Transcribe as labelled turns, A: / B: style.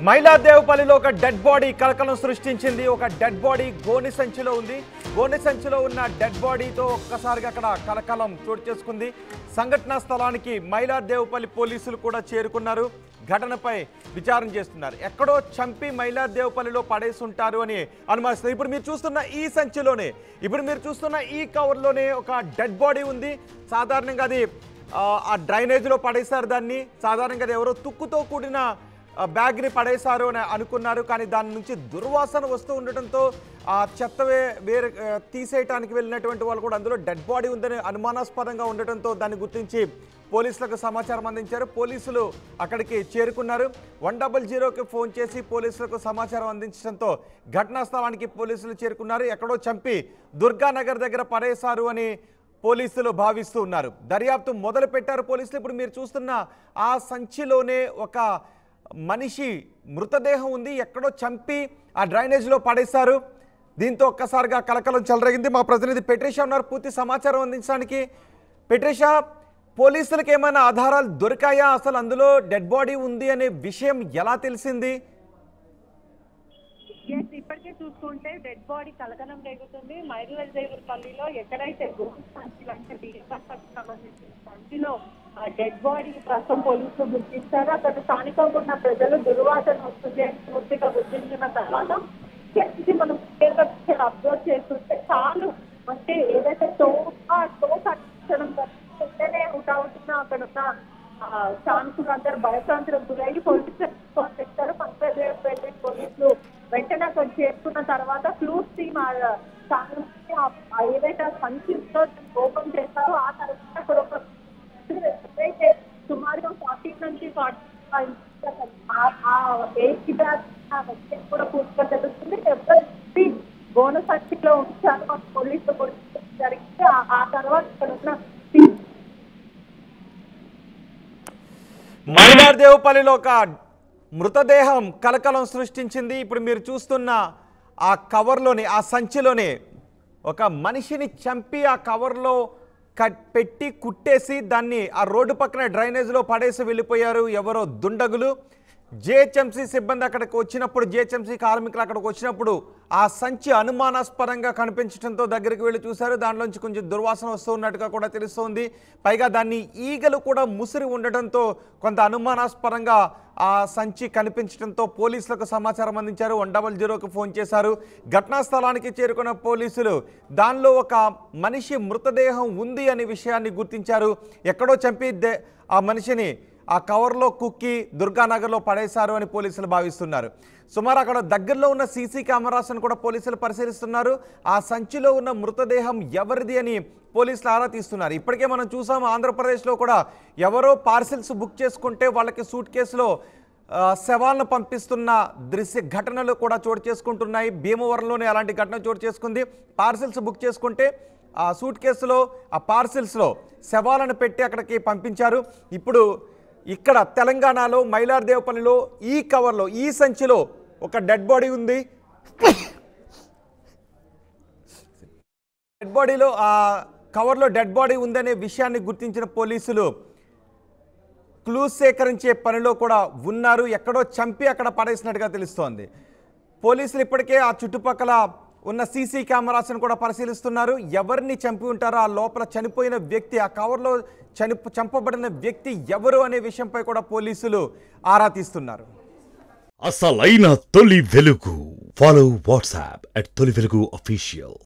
A: మైలాదేవపల్లిలో ఒక dead body కలకలం సృష్టించింది. ఒక డెడ్ బాడీ గోని సంచిలో ఉంది. గోని సంచిలో ఉన్న డెడ్ బాడీతో ఒక్కసారిగా అక్కడ కలకలం చోటు చేసుకుంది. సంఘటనా స్థలానికి మైలాదేవపల్లి పోలీసులు కూడా చేరుకున్నారు. ఘటనపై విచారణ చేస్తున్నారు. ఎక్కడో చంపి మైలాదేవపల్లిలో పడేసి ఉంటారు అని అనుమానిస్తున్నారు. ఇప్పుడు మీరు చూస్తున్న ఈ సంచిలోనే, ఇప్పుడు మీరు చూస్తున్న ఈ కవర్లోనే ఒక డెడ్ బాడీ ఉంది. సాధారణంగా అది ఆ డ్రైనేజ్లో పడేశారు. దాన్ని సాధారణంగా అది ఎవరో తుక్కుతో కూడిన బ్యాగ్ని పడేశారు అని అనుకున్నారు. కానీ దాని నుంచి దుర్వాసన వస్తూ ఉండటంతో ఆ చెత్త వేరే తీసేయటానికి వెళ్ళినటువంటి వాళ్ళు కూడా అందులో డెడ్ బాడీ ఉందని అనుమానాస్పదంగా ఉండటంతో దాన్ని గుర్తించి పోలీసులకు సమాచారం అందించారు. పోలీసులు అక్కడికి చేరుకున్నారు. 100కి ఫోన్ చేసి పోలీసులకు సమాచారం అందించడంతో ఘటనా స్థలానికి పోలీసులు చేరుకున్నారు. ఎక్కడో చంపి దుర్గానగర్ దగ్గర పడేశారు అని పోలీసులు భావిస్తూ ఉన్నారు. దర్యాప్తు మొదలు పెట్టారు పోలీసులు. ఇప్పుడు మీరు చూస్తున్న ఆ సంచిలోనే ఒక మనిషి మృతదేహం ఉంది. ఎక్కడో చంపి ఆ డ్రైనేజ్లో పడేశారు. దీంతో ఒక్కసారిగా కలకలం చెలరేగింది. మా ప్రతినిధి పెట్రిషా ఉన్నారు పూర్తి సమాచారం అందించడానికి. పెట్రిషా, పోలీసులకు ఏమైనా ఆధారాలు దొరికాయా? అసలు అందులో డెడ్ బాడీ ఉంది అనే విషయం ఎలా తెలిసింది?
B: ఇప్పటికే చూసుకుంటే డెడ్ బాడీ కలకలం రేగుతుంది. మైలాదేవపల్లిలో ఎక్కడైతే సంబంధించిన సంచిలో డెడ్ బాడీ ప్రస్తుతం పోలీసులు గుర్తించారు. అక్కడ స్థానికంగా ఉన్న ప్రజలు దుర్వాసన వస్తుంది అని పూర్తిగా గుర్తించిన తర్వాత మనం అబ్జర్వ్ చేస్తుంటే చాలు అంటే ఏదైతే టో కట్టించడం వెంటనే హుటాహుటిన అక్కడ ఉన్న స్థానికులు అందరూ భయప్రాంతులకు గురై పోలీసులు చెప్తారు. పంపేపల్లి పోలీసులు వెంటనే అక్కడ చేరుకున్న తర్వాత క్లూస్ టీమ్ ఏదైతే సంచితో ఓపెన్ చేస్తారో ఆ తర్వాత అక్కడ ఒక సుమారుగా 40 నుంచి 45 కూడా పూర్తిగా తెలుస్తుంది. ఎవరి బోన సంచిలో ఉంచారు మాకు పోలీసులు కూడా జరిగింది. ఆ తర్వాత ఇక్కడ ఉన్న
A: మైలాదేవపల్లిలో ఒక మృతదేహం కలకలం సృష్టించింది. ఇప్పుడు మీరు చూస్తున్న ఆ కవర్లోనే, ఆ సంచిలోనే ఒక మనిషిని చంపి ఆ కవర్లో పెట్టి కుట్టేసి దాన్ని ఆ రోడ్డు పక్కన డ్రైనేజ్లో పడేసి వెళ్ళిపోయారు ఎవరో దుండగులు. జిహెచ్ఎంసీ సిబ్బంది అక్కడికి వచ్చినప్పుడు, జిహెచ్ఎంసీ కార్మికులు అక్కడికి వచ్చినప్పుడు ఆ సంచి అనుమానాస్పదంగా కనిపించడంతో దగ్గరికి వెళ్ళి చూశారు. దానిలోంచి కొంచెం దుర్వాసన వస్తున్నట్టుగా కూడా తెలుస్తోంది. పైగా దాన్ని ఈగలు కూడా ముసిరి ఉండటంతో కొంత అనుమానాస్పదంగా ఆ సంచి కనిపించడంతో పోలీసులకు సమాచారం అందించారు. 100కి ఫోన్ చేశారు. ఘటనా స్థలానికి చేరుకున్న పోలీసులు దానిలో ఒక మనిషి మృతదేహం ఉంది అనే విషయాన్ని గుర్తించారు. ఎక్కడో చంపి ఆ మనిషిని ఆ కవర్లో కుక్కి దుర్గానగర్లో పడేశారు అని పోలీసులు భావిస్తున్నారు. సుమారు అక్కడ దగ్గరలో ఉన్న సీసీ కెమెరాస్ను కూడా పోలీసులు పరిశీలిస్తున్నారు. ఆ సంచిలో ఉన్న మృతదేహం ఎవరిది అని పోలీసులు ఆరా తీస్తున్నారు. ఇప్పటికే మనం చూసాము ఆంధ్రప్రదేశ్లో కూడా ఎవరో పార్సిల్స్ బుక్ చేసుకుంటే వాళ్ళకి సూట్ కేసులో శవాలను పంపిస్తున్న ఘటనలు కూడా చోటు చేసుకుంటున్నాయి. భీమవరంలోనే అలాంటి ఘటన చోటు చేసుకుంది. పార్సిల్స్ బుక్ చేసుకుంటే ఆ సూట్ కేసులో ఆ పార్సిల్స్లో శవాలను పెట్టి అక్కడికి పంపించారు. ఇప్పుడు ఇక్కడ తెలంగాణలో మైలాదేవపల్లిలో ఈ కవర్లో, ఈ సంచిలో ఒక డెడ్ బాడీ ఉంది. డెడ్ బాడీలో ఆ కవర్లో డెడ్ బాడీ ఉందనే విషయాన్ని గుర్తించిన పోలీసులు క్లూస్ సేకరించే పనిలో కూడా ఉన్నారు. ఎక్కడో చంపి అక్కడ పడేసినట్టుగా తెలుస్తోంది. పోలీసులు ఇప్పటికే ఆ చుట్టుపక్కల ఉన్న సీసీ కెమెరాస్ను కూడా పరిశీలిస్తున్నారు. ఎవరిని చంపి ఉంటారో, ఆ లోపల చనిపోయిన వ్యక్తి, ఆ కవర్లో చంపబడిన వ్యక్తి ఎవరు అనే విషయంపై కూడా పోలీసులు ఆరా తీస్తున్నారు.
C: అసలైన తొలి వెలుగు. ఫాలో వాట్సాప్ @తొలి వెలుగు official.